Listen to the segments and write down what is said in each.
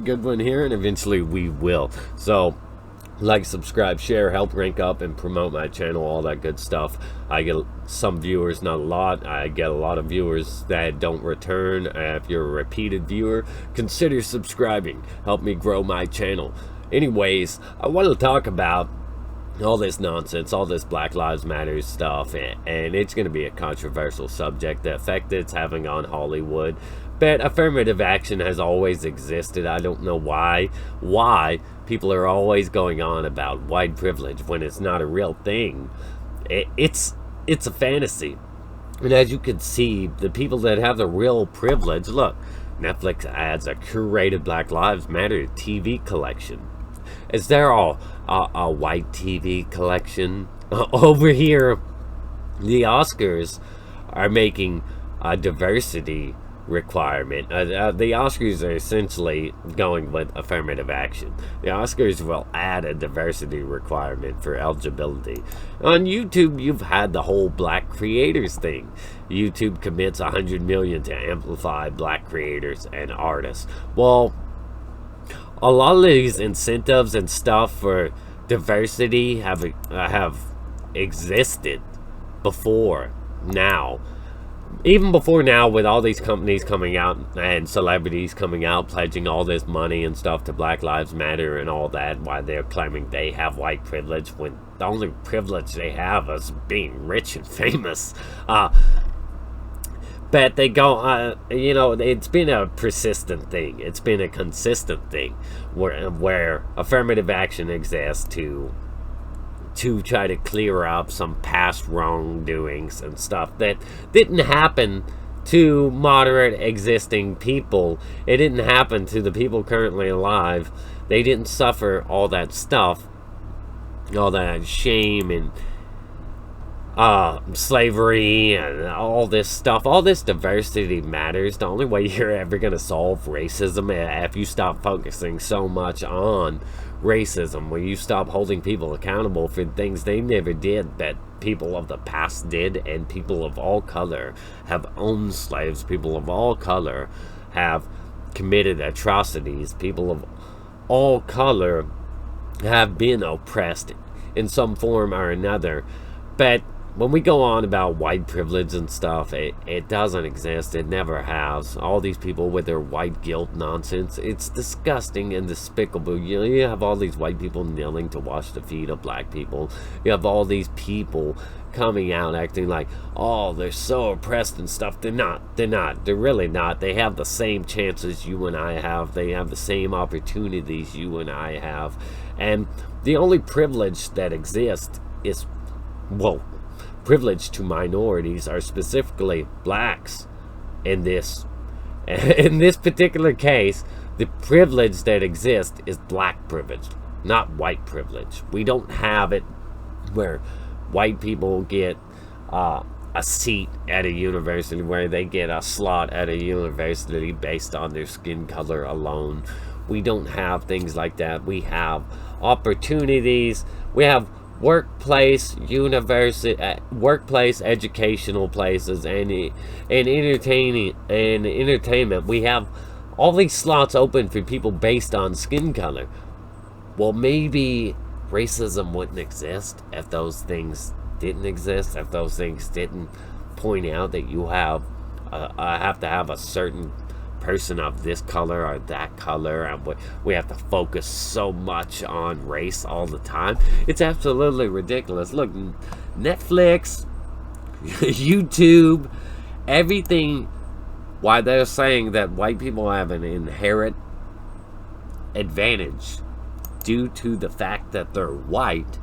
good one here, and eventually we will. So, like, subscribe, share, help rank up, and promote my channel, all that good stuff. I get some viewers, not a lot. I get a lot of viewers that don't return. If you're a repeated viewer, consider subscribing. Help me grow my channel. Anyways, I want to talk about all this nonsense, all this Black Lives Matter stuff, and it's going to be a controversial subject, the effect it's having on Hollywood. But affirmative action has always existed. I don't know why people are always going on about white privilege when it's not a real thing. It's a fantasy. And as you can see, the people that have the real privilege, look, Netflix adds a curated Black Lives Matter TV collection. Is there a white TV collection? Over here, the Oscars are making a diversity requirement. The Oscars are essentially going with affirmative action. The Oscars will add a diversity requirement for eligibility. On YouTube, you've had the whole black creators thing. YouTube commits $100 million to amplify black creators and artists. Well, a lot of these incentives and stuff for diversity have existed before now. Even before now, with all these companies coming out and celebrities coming out pledging all this money and stuff to Black Lives Matter and all that, why they're claiming they have white privilege when the only privilege they have is being rich and famous. But they go, it's been a persistent thing. It's been a consistent thing where affirmative action exists to try to clear up some past wrongdoings and stuff that didn't happen to moderate existing people. It didn't happen to the people currently alive. They didn't suffer all that stuff, all that shame and slavery and all this stuff. All this diversity matters. The only way you're ever going to solve racism if you stop focusing so much on racism, where you stop holding people accountable for things they never did that people of the past did, and people of all color have owned slaves. People of all color have committed atrocities. People of all color have been oppressed in some form or another. But when we go on about white privilege and stuff, it doesn't exist. It never has. All these people with their white guilt nonsense, it's disgusting and despicable. You have all these white people kneeling to wash the feet of black people. You have all these people coming out acting like, oh, they're so oppressed and stuff. They're not. They're really not. They have the same chances you and I have. They have the same opportunities you and I have. And the only privilege that exists is, well, privilege to minorities are specifically blacks. In this particular case, the privilege that exists is black privilege, not white privilege. We don't have it where white people get a seat at a university, where they get a slot at a university based on their skin color alone. We don't have things like that. We have opportunities. We have workplace, university, workplace, educational places, and entertainment. We have all these slots open for people based on skin color. Well, maybe racism wouldn't exist if those things didn't exist. If those things didn't point out that you have to have a certain person of this color or that color, and we have to focus so much on race all the time. It's absolutely ridiculous. Look, Netflix, YouTube, everything, why they're saying that white people have an inherent advantage due to the fact that they're white.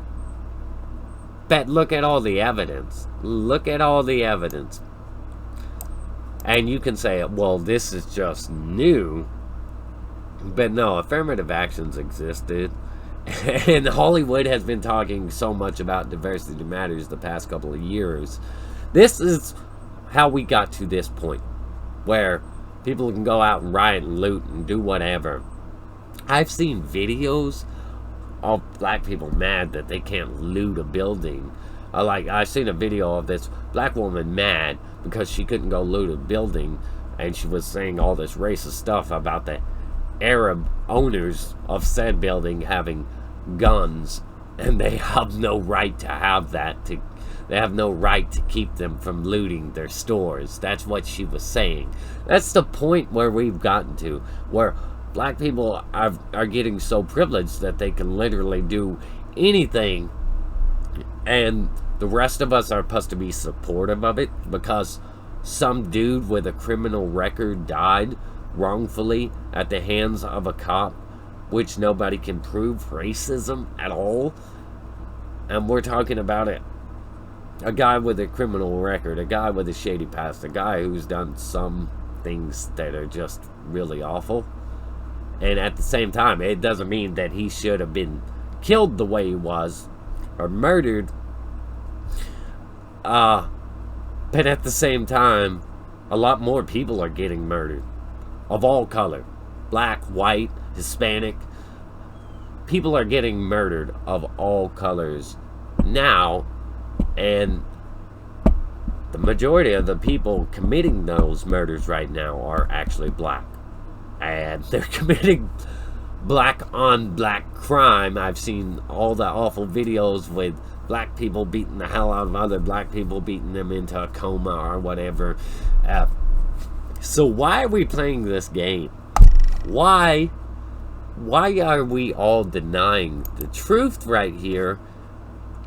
But look at all the evidence. Look at all the evidence. And you can say, well, this is just new. But no, affirmative actions existed. And Hollywood has been talking so much about diversity matters the past couple of years. This is how we got to this point, where people can go out and riot and loot and do whatever. I've seen videos of black people mad that they can't loot a building. I've seen a video of this black woman mad because she couldn't go loot a building, and she was saying all this racist stuff about the Arab owners of said building having guns, and they have no right to have that. They have no right to keep them from looting their stores. That's what she was saying. That's the point where we've gotten to, where black people are getting so privileged that they can literally do anything, and the rest of us are supposed to be supportive of it because some dude with a criminal record died wrongfully at the hands of a cop, which nobody can prove racism at all. And we're talking about it. A guy with a criminal record, a guy with a shady past, a guy who's done some things that are just really awful. And at the same time, it doesn't mean that he should have been killed the way he was, or murdered. But at the same time, a lot more people are getting murdered. Of all color. Black, white, Hispanic. People are getting murdered of all colors now. And the majority of the people committing those murders right now are actually black. And they're committing black on black crime. I've seen all the awful videos with black people beating the hell out of other black people, beating them into a coma or whatever. So why are we playing this game? Why are we all denying the truth right here,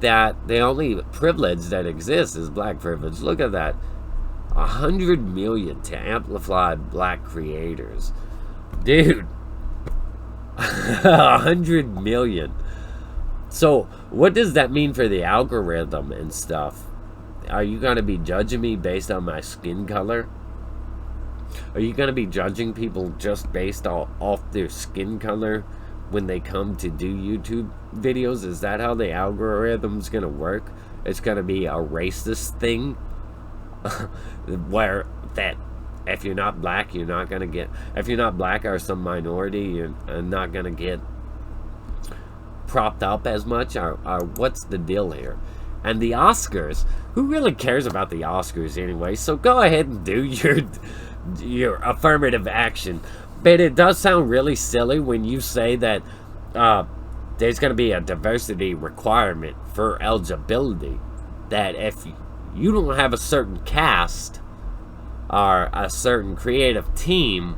that the only privilege that exists is black privilege? Look at that. 100 million to amplify black creators. Dude. 100 million. So what does that mean for the algorithm and stuff? Are you going to be judging me based on my skin color? Are you going to be judging people just based off their skin color when they come to do YouTube videos? Is that how the algorithm's going to work? It's going to be a racist thing where that if you're not black, you're not going to get, if you're not black or some minority, you're not going to get propped up as much, or what's the deal here? And the Oscars, who really cares about the Oscars anyway? So go ahead and do your affirmative action. But it does sound really silly when you say that there's going to be a diversity requirement for eligibility, that if you don't have a certain cast or a certain creative team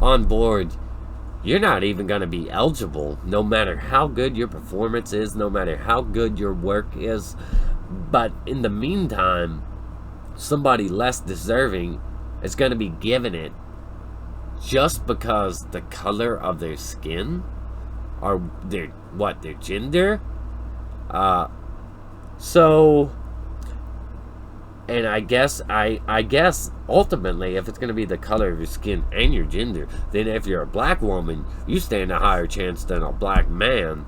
on board, you're not even going to be eligible, no matter how good your performance is, no matter how good your work is. But in the meantime, somebody less deserving is going to be given it just because the color of their skin or their gender. And I guess ultimately, if it's going to be the color of your skin and your gender, then if you're a black woman, you stand a higher chance than a black man.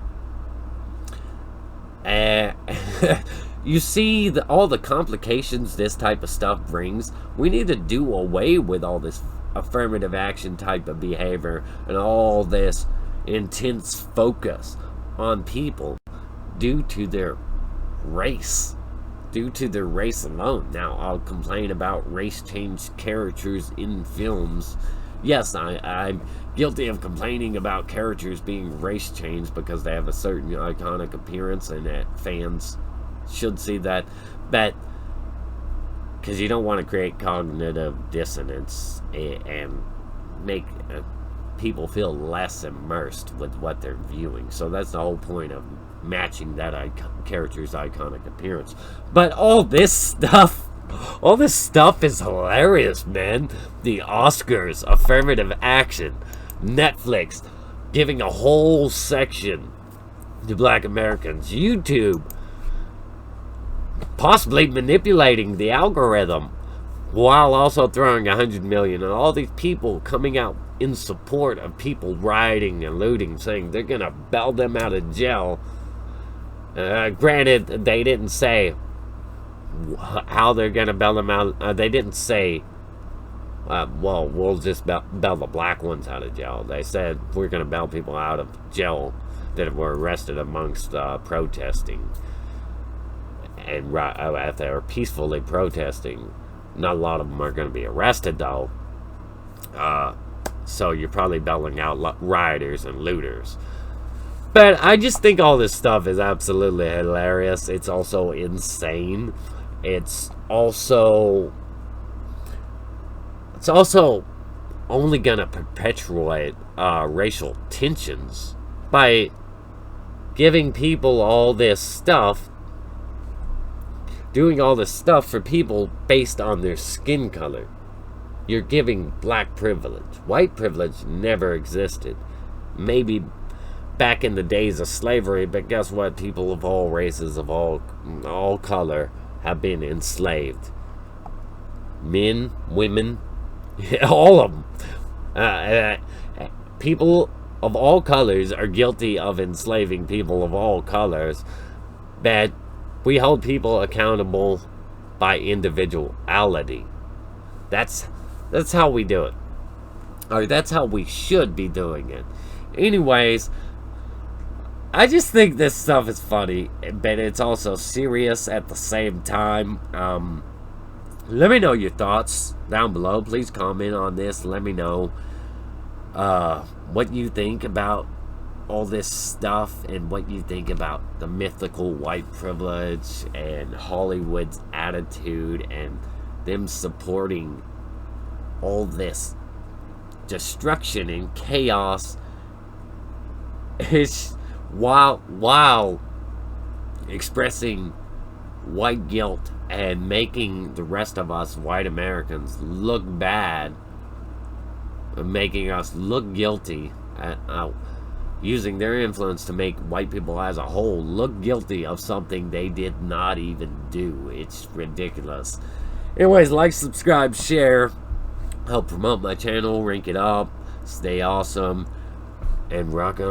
You see all the complications this type of stuff brings. We need to do away with all this affirmative action type of behavior and all this intense focus on people due to their race. Due to their race alone. Now, I'll complain about race change characters in films. Yes, I'm guilty of complaining about characters being race changed because they have a certain iconic appearance and that fans should see that. But because you don't want to create cognitive dissonance and make people feel less immersed with what they're viewing. So that's the whole point of matching that character's iconic appearance. But all this stuff is hilarious, man. The Oscars, affirmative action, Netflix giving a whole section to black Americans, YouTube possibly manipulating the algorithm while also throwing 100 million, and all these people coming out in support of people rioting and looting, saying they're gonna bail them out of jail. Granted, they didn't say how they're going to bail them out. They didn't say, well, we'll just bail the black ones out of jail. They said, we're going to bail people out of jail that were arrested amongst protesting. And if they're peacefully protesting, not a lot of them are going to be arrested, though. So you're probably bailing out rioters and looters. But I just think all this stuff is absolutely hilarious. It's also insane. It's also only gonna perpetuate racial tensions by giving people all this stuff, doing all this stuff for people based on their skin color. You're giving black privilege. White privilege never existed. Maybe back in the days of slavery, but guess what? People of all races, of all color, have been enslaved. Men, women, all of them. People of all colors are guilty of enslaving people of all colors. But we hold people accountable by individuality. That's how we do it. Or that's how we should be doing it. Anyways, I just think this stuff is funny, but it's also serious at the same time. Let me know your thoughts down below. Please comment on this. Let me know what you think about all this stuff and what you think about the mythical white privilege and Hollywood's attitude and them supporting all this destruction and chaos. It's while expressing white guilt and making the rest of us white Americans look bad, making us look guilty, using their influence to make white people as a whole look guilty of something they did not even do. It's ridiculous. Anyways, like, subscribe, share, help promote my channel, rank it up, stay awesome, and rock on.